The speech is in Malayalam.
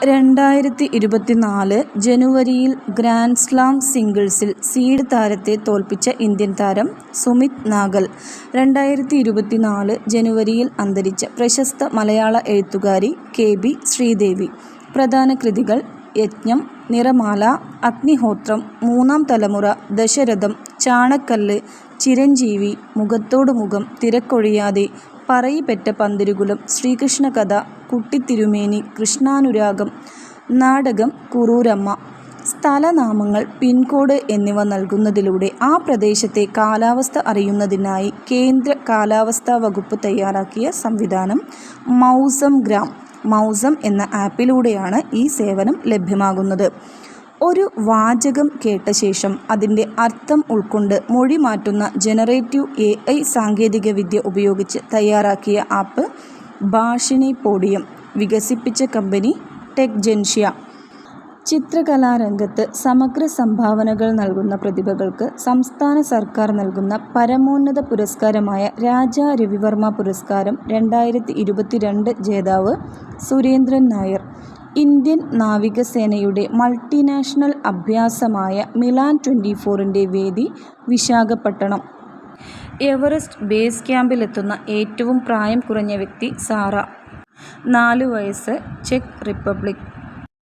2024 ജനുവരിയിൽ ഗ്രാൻഡ് സ്ലാം സിംഗിൾസിൽ സീഡ് താരത്തെ തോൽപ്പിച്ച ഇന്ത്യൻ താരം സുമിത് നാഗൽ 2024 ജനുവരിയിൽ അന്തരിച്ച പ്രശസ്ത മലയാള എഴുത്തുകാരി കെ.ബി. ശ്രീദേവി. പ്രധാന കൃതികൾ: യജ്ഞം, നിറമാല, അഗ്നിഹോത്രം, മൂന്നാം തലമുറ, ദശരഥം, ചാണക്കല്ല്, ചിരഞ്ജീവി, മുഖത്തോട് മുഖം, തിരക്കൊഴിയാതെ, പറയിപെറ്റ പന്തിരുകുലം, ശ്രീകൃഷ്ണകഥ, കുട്ടിത്തിരുമേനി, കൃഷ്ണാനുരാഗം, നാടകം, കുറൂരമ്മ. സ്ഥലനാമങ്ങൾ, പിൻകോഡ് എന്നിവ നൽകുന്നതിലൂടെ ആ പ്രദേശത്തെ കാലാവസ്ഥ അറിയുന്നതിനായി കേന്ദ്ര കാലാവസ്ഥാ വകുപ്പ് തയ്യാറാക്കിയ സംവിധാനം മൗസം ഗ്രാം. മൗസം എന്ന ആപ്പിലൂടെയാണ് ഈ സേവനം ലഭ്യമാകുന്നത്. ഒരു വാചകം കേട്ട ശേഷം അതിൻ്റെ അർത്ഥം ഉൾക്കൊണ്ട് മൊഴി മാറ്റുന്ന ജനറേറ്റീവ് AI സാങ്കേതികവിദ്യ ഉപയോഗിച്ച് തയ്യാറാക്കിയ ആപ്പ് ഭാഷിണി പോഡിയം. വികസിപ്പിച്ച കമ്പനി ടെക്ജൻഷ്യ. ചിത്രകലാരംഗത്ത് സമഗ്ര സംഭാവനകൾ നൽകുന്ന പ്രതിഭകൾക്ക് സംസ്ഥാന സർക്കാർ നൽകുന്ന പരമോന്നത പുരസ്കാരമായ രാജാ രവിവർമ്മ പുരസ്കാരം 2022 ജേതാവ് സുരേന്ദ്രൻ നായർ. ഇന്ത്യൻ നാവികസേനയുടെ മൾട്ടിനാഷണൽ അഭ്യാസമായ മിലാൻ 24ൻ്റെ വേദി വിശാഖപട്ടണം. എവറസ്റ്റ് ബേസ് ക്യാമ്പിലെത്തുന്ന ഏറ്റവും പ്രായം കുറഞ്ഞ വ്യക്തി സാറ. 4 വയസ്സ്. Check republic.